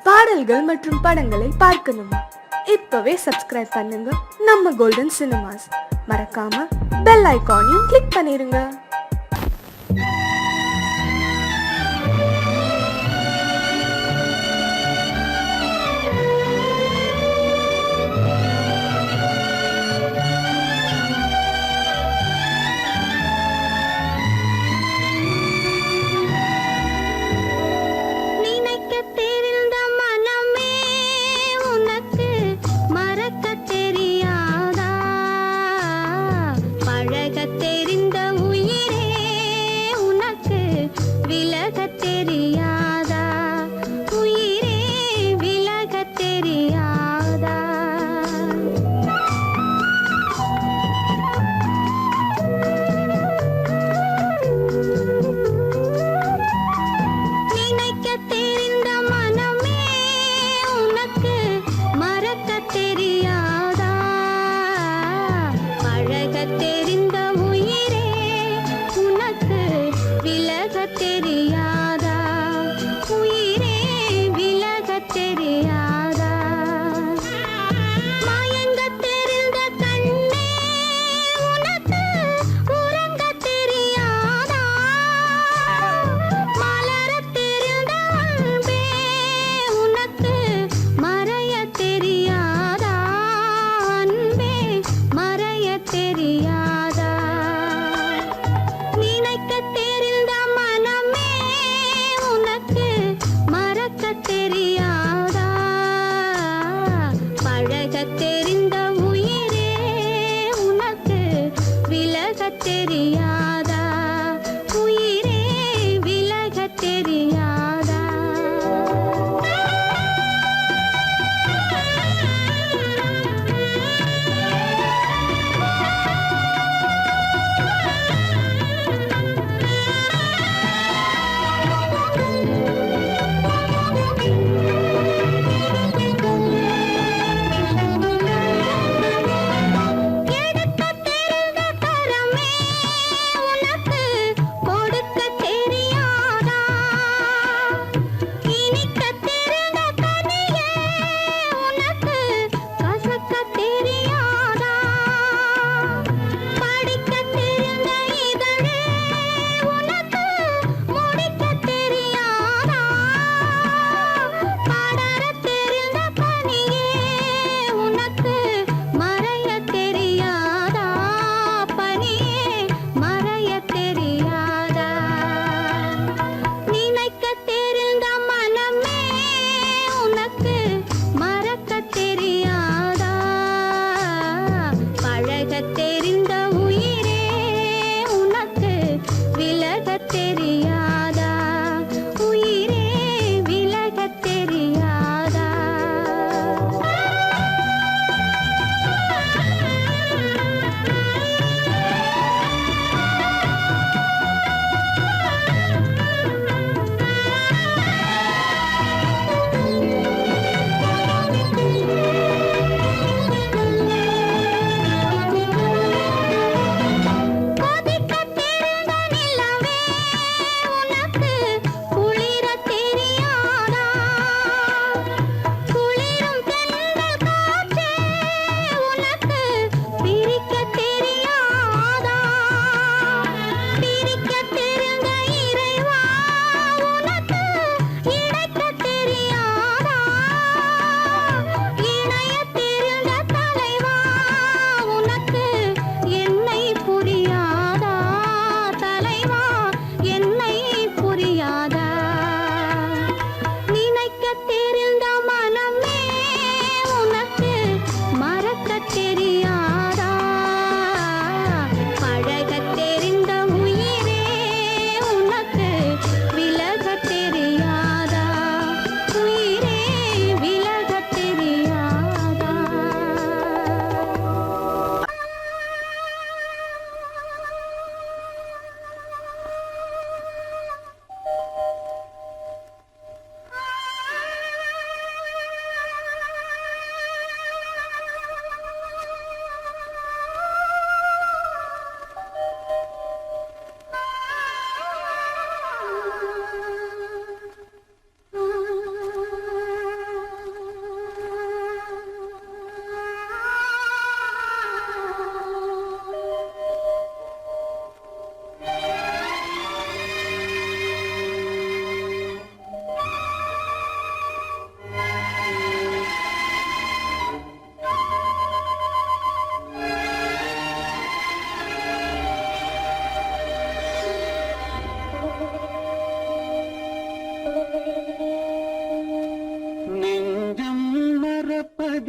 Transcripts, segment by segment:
பாடல்கள் மற்றும் படங்களை பார்க்கணுமா? இப்பவே சப்ஸ்கிரைப் பண்ணுங்க நம்ம கோல்டன் சினிமாஸ். மறக்காம பெல் ஐகானையும் கிளிக் பண்ணிருங்க.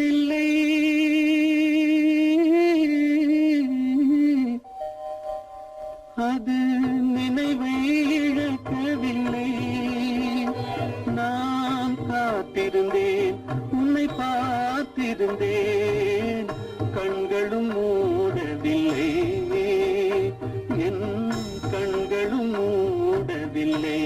மறப்பதில்லை அது நினைவை இழக்கவில்லை நான் காத்திருந்தேன் உன்னை பார்த்திருந்தேன் கண்களும் மூடவில்லை என் கண்களும் மூடவில்லை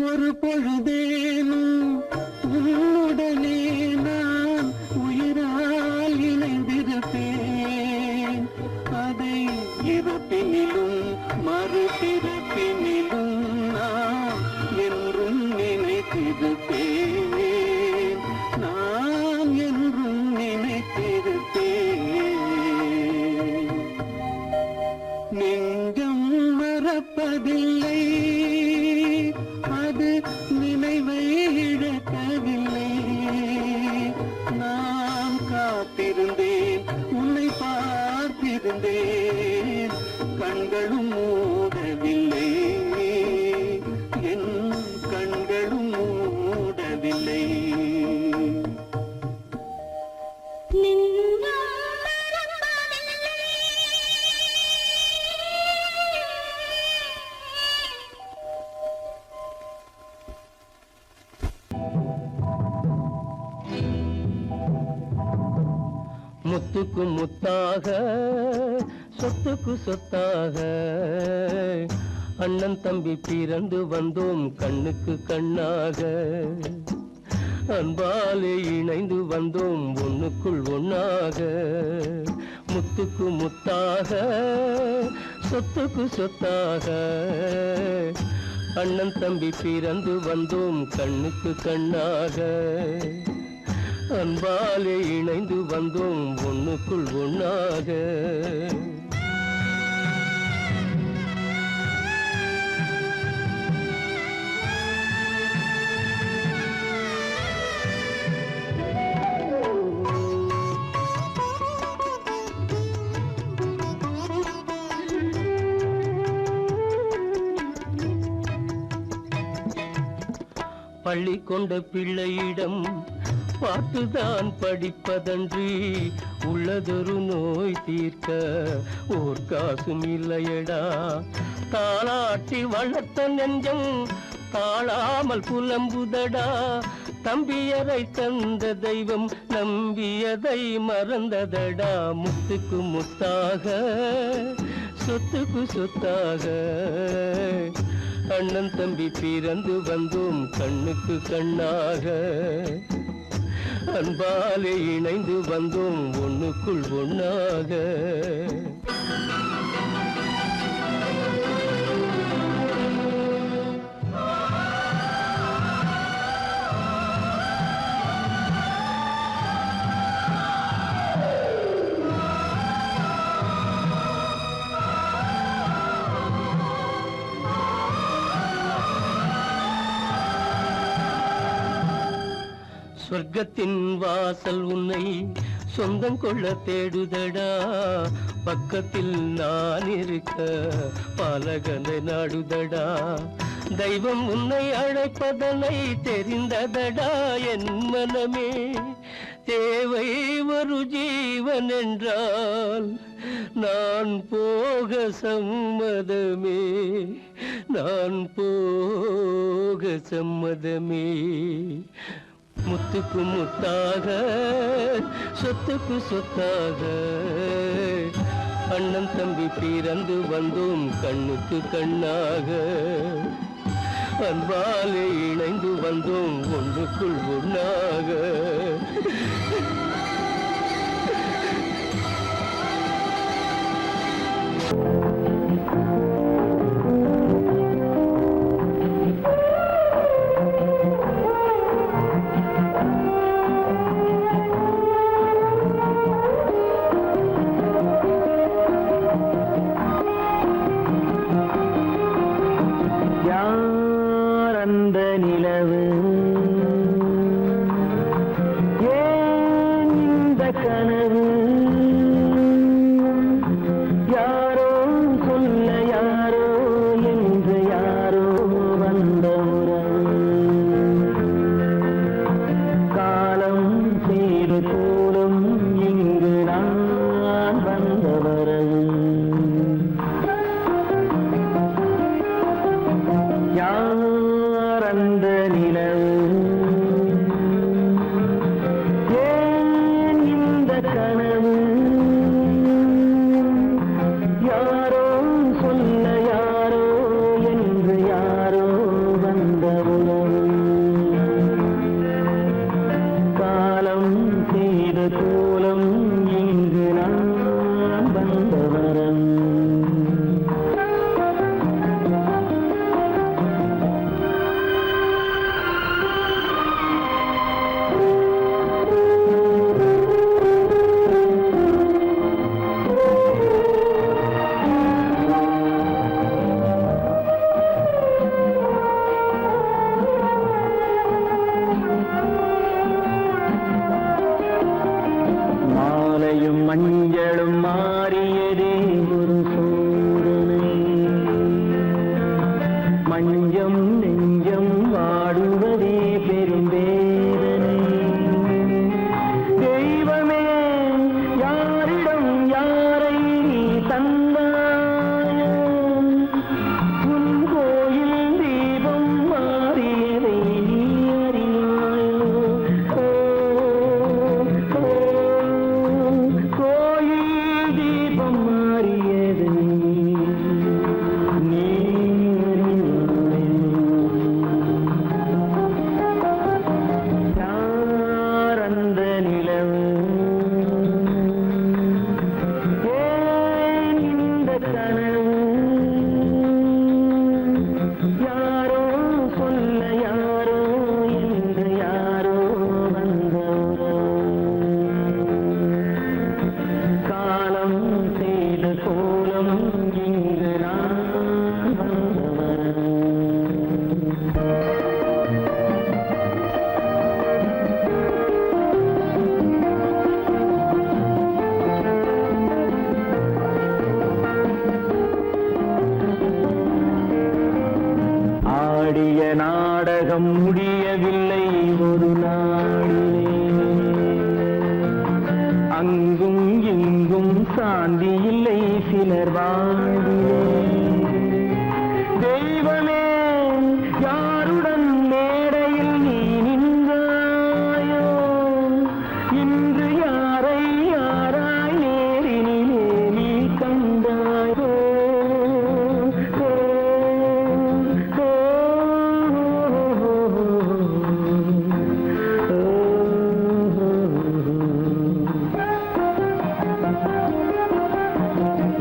ஒரு பொழுதேனும் உன்னுடனே நான் உயிரால் இணைந்திருப்பேன் அதை இறப்பினிலும் மறுபிறப்பினிலும் நான் என்றும் நினைத்திருப்பேன் நான் என்றும் நினைத்திருப்பேன் நெஞ்சம் மறப்பதில்லை அது நினைவை இழக்கவில்லை நான் காத்திருந்தேன் உன்னை பார்த்திருந்தேன் கண்களும் மூடவில்லை என் கண்களும் மூடவில்லை முத்துக்கு முத்தாக சொத்துக்கு சொத்தாக அண்ணன் தம்பி பிறந்து வந்தோம் கண்ணுக்கு கண்ணாக அன்பாலே இணைந்து வந்தோம் ஒண்ணுக்குள் ஒண்ணாக முத்துக்கு முத்தாக சொத்துக்கு சொத்தாக அண்ணன் தம்பி பிறந்து வந்தோம் கண்ணுக்கு கண்ணாக அன்பாலே இணைந்து வந்தோம் ஒண்ணுக்குள் ஒண்ணாக பள்ளி கொண்ட பிள்ளையிடம் பார்த்துதான் படிப்பதன்றி உள்ளதொரு நோய் தீர்க்க ஓர் காசும் இல்லையடா தாளாட்டி வளர்த்த நெஞ்சம் தாழாமல் புலம்புதடா தம்பியரை தந்த தெய்வம் நம்பியதை மறந்ததடா முத்துக்கு முத்தாக சொத்துக்கு சொத்தாக அண்ணன் தம்பி பிறந்து வந்தோம் கண்ணுக்கு கண்ணாக அன்பாலே இணைந்து வந்தோம் ஒண்ணுக்குள் ஒண்ணாக சொர்க்கத்தின் வாசல் உன்னை சொந்தம் கொள்ள தேடுதடா, பக்கத்தில் நான் இருக்க பாலகனை நாடுதடா. தெய்வம் உன்னை அழைப்பதனை தெரிந்ததடா என் மனமே. தேவை ஒரு ஜீவன் என்றால் நான் போக சம்மதமே, நான் போக சம்மதமே. முத்துக்கு முத்தாக சொத்துக்கு சொத்தாக அண்ணன் தம்பி பிறந்து வந்தோம் கண்ணுக்கு கண்ணாக. அன்பாலே இணைந்து வந்தோம் ஒன்றுக்குள் ஒன்றாக. மஞ்சளும் மாறியதே ஒரு சோதனை. மஞ்சம் நெஞ்சம் வாடுவதே பெரும் வேதனை. தெய்வமே யாரிடம் யாரை தந்தாயோ, உன் கோயில் தீபம் மாறியதை நீ அறியாயோ. கோயில் தீபம் மாறியதை நீ நாடகம் முடியவில்லை ஒரு நாளிலே. அங்கும் இங்கும் சாந்தி இல்லை சிலர் வாழ்விலே. தெய்வமே யாருடன் மேடையில் நீ நின்றாயோ, இன்று யாரை யாராய் நேரினிலே நீ கண்டாயோ.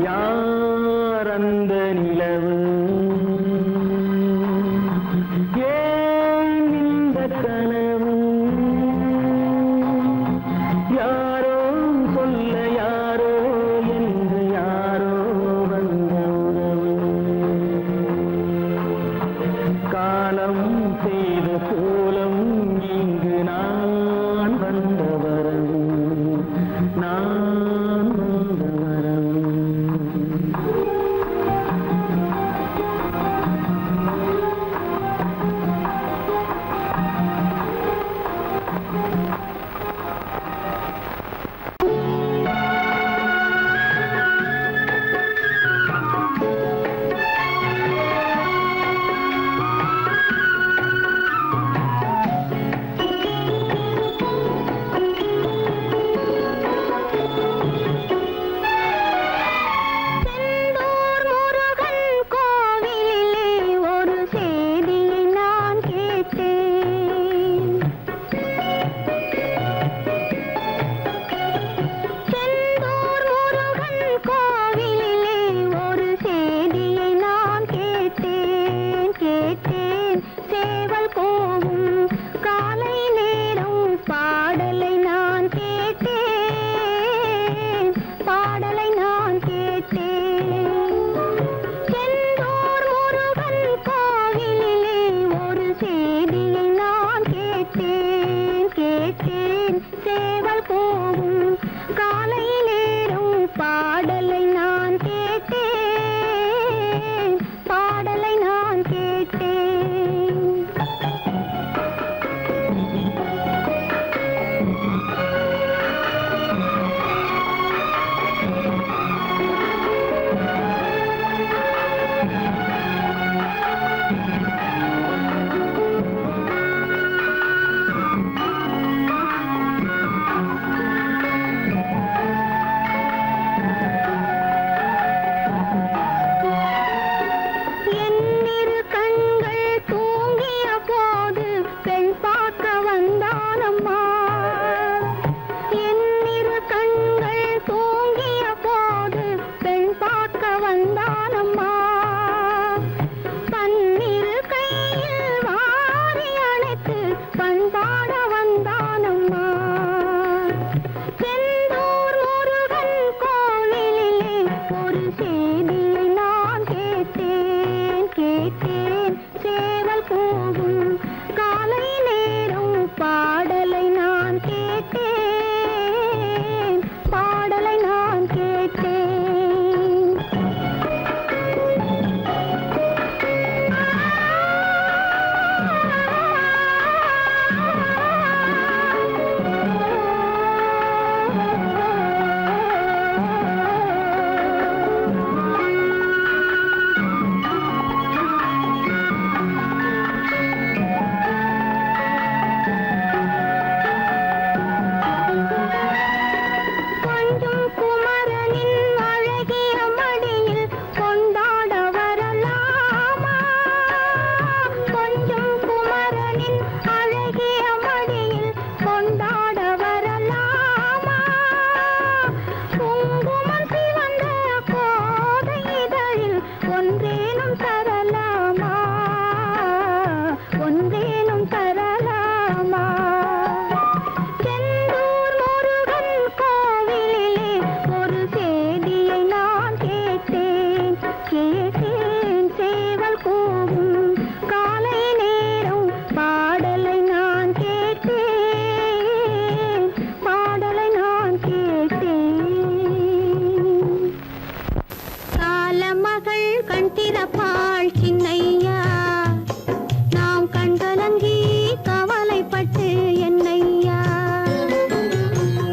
யார் அந்த நிலவு கோவிலிலே ஒரு செய்தியை நான் கேட்டேன் கேட்டேன் சேவல் கோவும் காலை நேரம் பாடலை நான் கேட்டேன் பாடலை நான் கேட்டேன் செந்தூர் முருகன் கோவிலிலே ஒரு செய்தியை நான் கேட்டேன் கேட்டேன் சேவல் கோவும் காலை நேரம் பாடலை நான் கேட்டேன் பாடலை நான் கேட்டேன் என்னிரு கண்கள் தூங்கிய போது பெண் பார்க்க வந்தானம்மா என்னிரு கண்கள் தூங்கிய போது பெண் பார்க்க வந்தானம்மா பன்னிரு கையில் வாரி அணைத்து பண்பாட வந்தானம்மா செந்தூர் முருகன் கோவிலிலே ஒரு செய்தியை நான் கேட்டேன் கேட்டேன் சேவல் கூவும் காலை நேரம் பாடலை நான் கேட்டேன் பாடலை நான் கேட்டேன் கொஞ்சம் குமரனின் அழகிய மடியில் கொண்டாட வரலாமா கொஞ்சம் குமரனின் அழகிய மடியில் கொண்டாட வரலாமா குங்குமம் சிவந்த கோதை இதழில் ஒன்றேனும் தரலாமா ஒன்றேனும் தரலாமா செந்தூர் முருகன் கோவிலிலே ஒரு செய்தியை நான் கேட்டேன் கேட்டேன் சேவல் கூவும் காலை நேரம் பாடலை நான் கேட்டேன் பாடலை நான் கேட்டேன் காலமகள் கண் திறப்பாள் சின்னையா நாம் கண்கலங்கி கவலைப்பட்டு என்னையா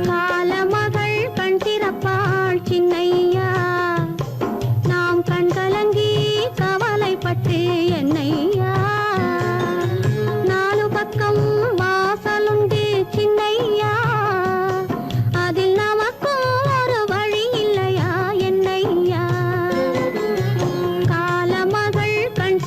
காலமகள் கண் திறப்பாள் சின்னையா நாம் கண்கலங்கி கவலைப்பட்டு என்னையா நாலு பக்கம் வாசலுண்டு சின்னையா அதில் நமக்கும் ஒரு வழி இல்லையா என்னையா காலமகள் கண்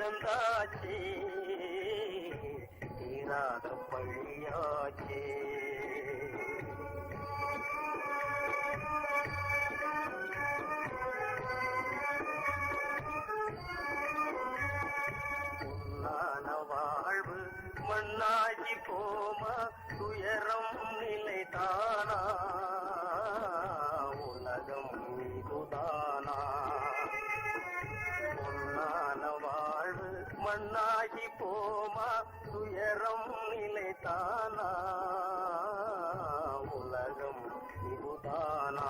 பிறந்தாச்சே தீராத பழியாச்சே வாழ்வு மண்ணாகி போமா துயரம் நிலைதானா உலகம் இதுதானா பொன்னான வாழ்வு மண்ணாகி போமா துயரம் நிலைதானா உலகம் இதுதானா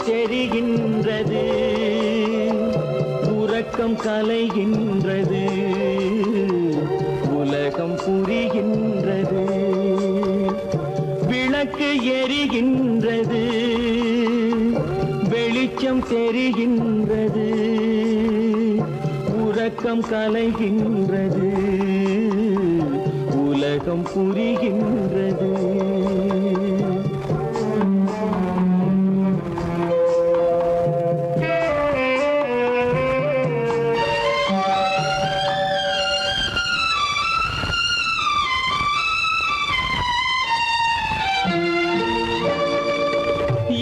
தெரிகின்றது உறக்கம் கலைகின்றது உலகம் புரிகின்றது விளக்கு எரிகின்றது வெளிச்சம் தெரிகின்றது உறக்கம் கலைகின்றது உலகம் புரிகின்றது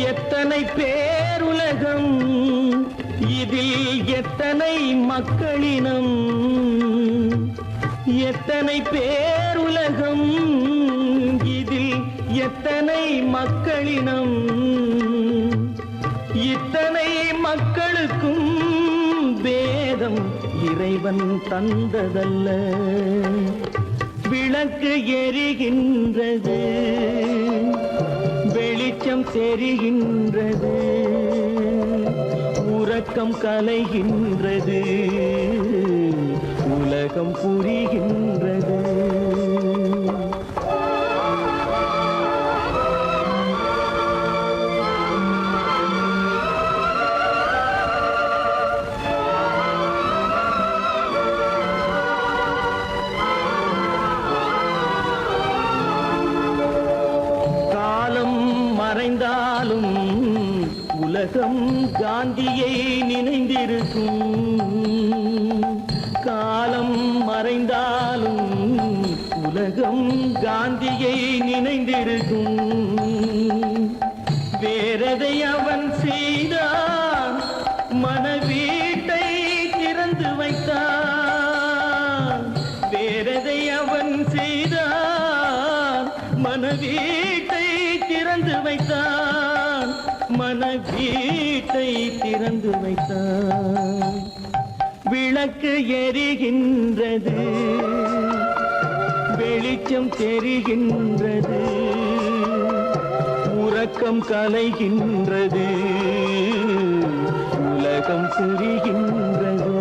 எத்தனை பேருலகம் இதில் எத்தனை மக்களினம் எத்தனை பேருலகம் இதில் எத்தனை மக்களினம் இத்தனை மக்களுக்கும் வேதம் இறைவன் தந்ததல்ல விளக்கு எரிகின்றது வெளிச்சம் தெரிகின்றது உறக்கம் கலைகின்றது உலகம் புரிகின்றது மறைந்தாலும் உலகம் காந்தியை நினைந்திருக்கும் காலம் மறைந்தாலும் உலகம் காந்தியை நினைந்திருக்கும் வேறதை அவன் செய்தான் மனவீட்டை திறந்து வைத்தான் வேறதை அவன் செய்தான் மனவீட்டை திறந்து வைத்தான் மனவீட்டை திறந்து வைத்தான் விளக்கு எரிகின்றது வெளிச்சம் தெரிகின்றது உறக்கம் கலைகின்றது உலகம் புரிகின்றது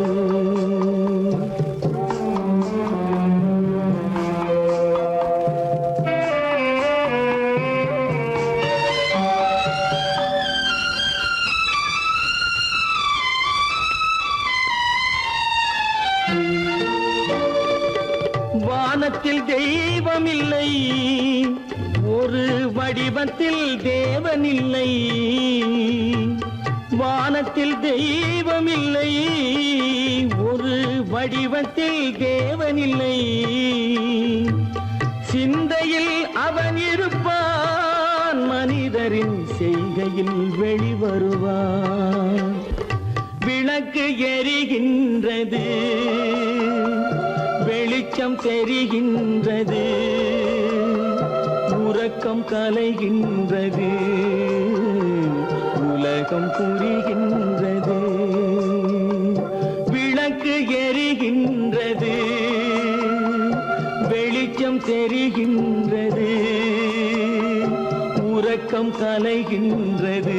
வானத்தில் தெய்வமில்லை ஒரு வடிவத்தில் தேவனில்லை வானத்தில் தெய்வமில்லை ஒரு வடிவத்தில் தேவனில்லை சிந்தையில் அவன் இருப்பான் மனிதரின் செய்கையில் வெளிவருவான் விளக்கு எரிகின்றது வெளிச்சம் தெரிகின்றது உறக்கம் கலைகின்றது உலகம் புரிகின்றது விளக்கு எரிகின்றது வெளிச்சம் தெரிகின்றது தூக்கம் கலைகின்றது,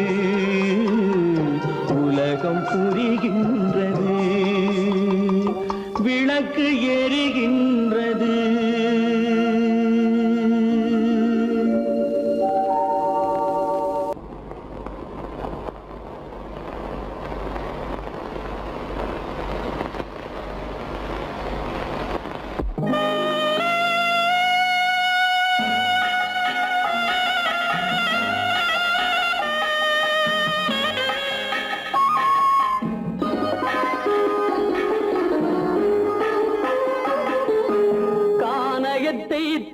உலகம் புரிகின்றது, விளக்கு எரிகின்றது.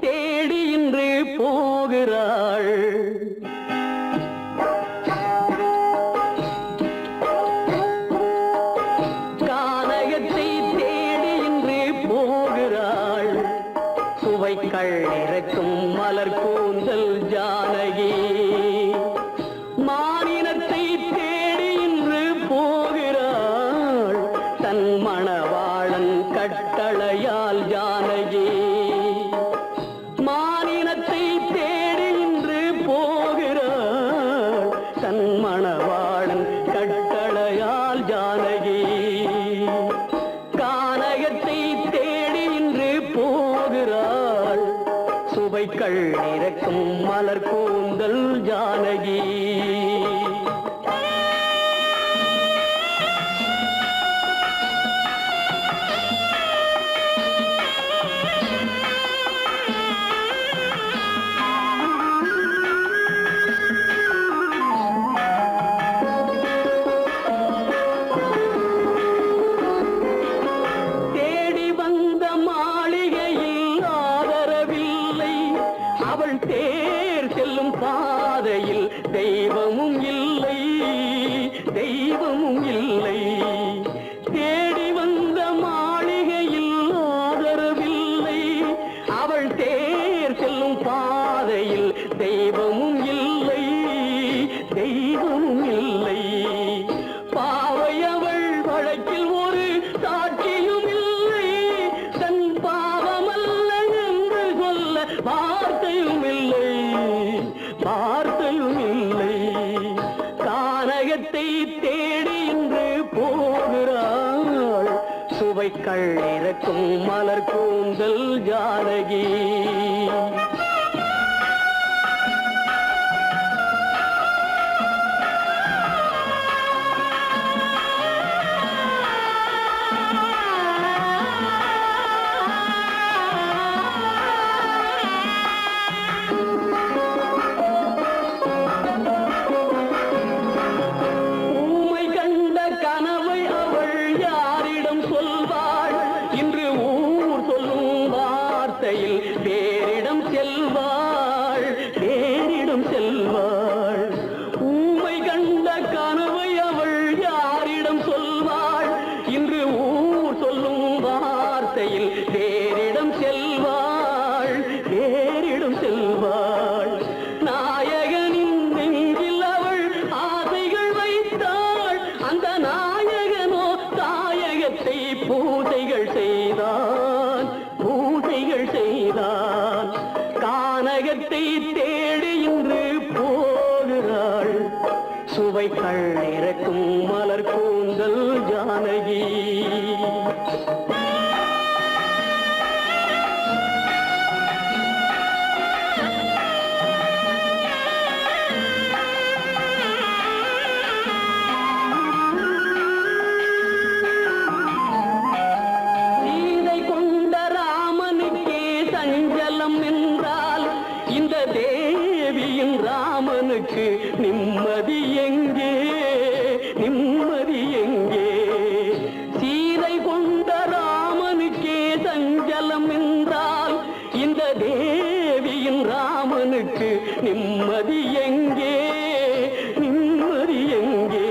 தேடி இன்று போகிறாள், கானகத்தை தேடி இன்று போகிறாள், சுவைக்கள் இறக்கும் மலர் கூந்தல் ஜானகி. மானினத்தை தேடி இன்று போகிறாள், தன் மணவாளன் கட்டளையால் ஜானகி. மானினத்தை தேடி இன்று போகிறாள், தன் மணவாளன் கட்டளையால் ஜானகி. கானகத்தை தேடி இன்று போகிறாள், சுவைக்கள் இறக்கும் மலர் கூந்தல் ஜானகி. பாதையில் தெய்வமும் இல்லை, தெய்வமும் இல்லை. தேடி வந்த மாளிகையில் ஆதரவில்லை, அவள் தேர் செல்லும் பாதையில் தெய்வமும் இல்லை, தெய்வமும் இல்லை. பாவை அவள் வழக்கில் ஒரு சாட்சியும் இல்லை, தன் பாவமல்ல என்று சொல்ல வார்த்தையும் இல்லை, வார்த்தையும் இல்லை. கானகத்தை தேடி இன்று போகிறாள், சுவைக்கள் இறக்கும் மலர் கூந்தல் ஜானகி. பேரிடம் செல்வாள், பேரிடம் செல்வாள். ஊமை கண்ட கனவை அவள் யாரிடம் சொல்வாள், இன்று ஊர் சொல்லும் வார்த்தையில் பேரிடம் செல்வாள், பேரிடம் செல்வாள். நாயகனின் நெஞ்சில் அவள் ஆசைகள் வைத்தாள், அந்த நாயகனோ தாயகத்தை பூஜைகள் செய்தான், பூஜைகள் செய்தான். கானகத்தை தேடி இன்று போகிறாள், சுவைக்கள் இறக்கும் மலர் கூந்தல் ஜானகி. தேவியின் ராமனுக்கு நிம்மதி எங்கே, நிம்மதி எங்கே? சீதை கொண்ட ராமனுக்கே சஞ்சலம் என்றால் இந்த தேவியின் ராமனுக்கு நிம்மதி எங்கே, நிம்மதி எங்கே?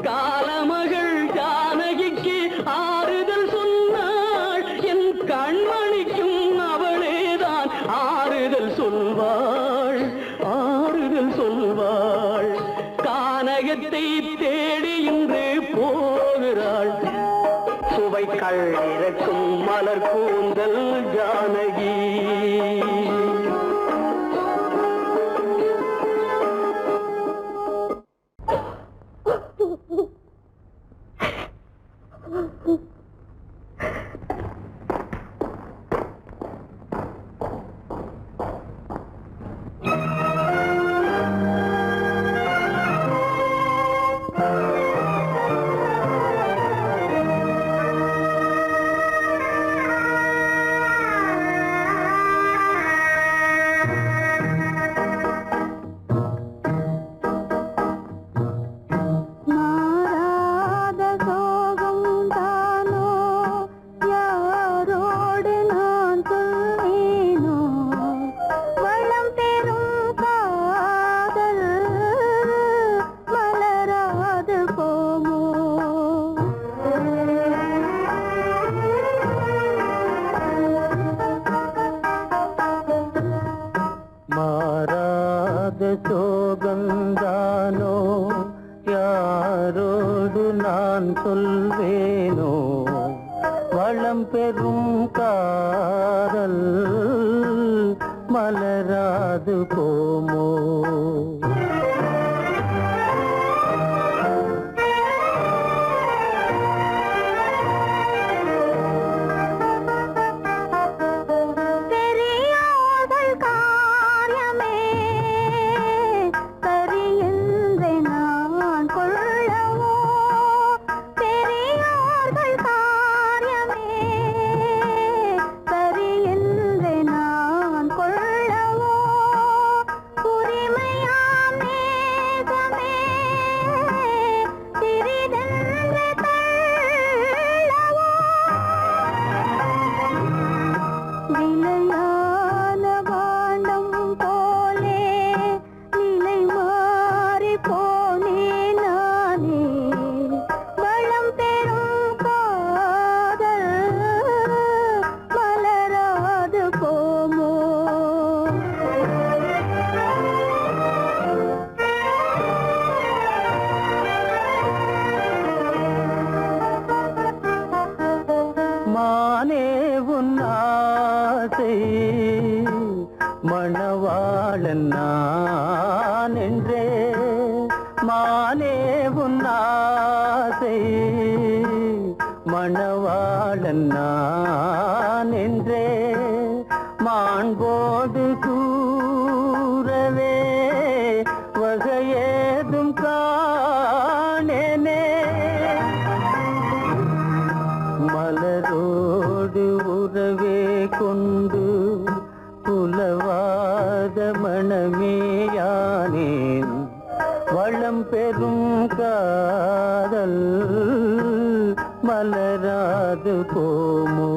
காலமகள் ஜானகிக்கு ஆறுதல் சொன்னாள், என் கண்மணிக்கும் அவளேதான் ஆறுதல் சொல்வாள், ஆறுதல் சொல்வாள். கானகத்தை தேடி இன்று போகிறாள், சுவைக்கள் இறக்கும் மலர் கூந்தல் ஜானகி. வளம் பெறும் காதல் மலராது போமோ? பெரியோர்கள் காரியமே சரி என்று நான் கொள்ளவோ? பெரியோர்கள் காரியமே சரி என்று நான் கொள்ளவோ? உரிமையாம் நேசமே சிறிதென்று தள்ளவோ? விலையான பாண்டம் போலே நிலை மாறி போனே நானே. வளம் பெறும் காதல் மலராது போமோ? மானே உன் ஆசை மணவாளன் நான் என்றே. மானே உன் ஆசை மணவாளன் நான் என்றே. மாண்போடு கூறவே வகையேதும் காணேனே. மலரோடு உறவே கொண்டு புலவாத மணமேயானேன். வளம் பெறும் காதல் மலராது போமோ?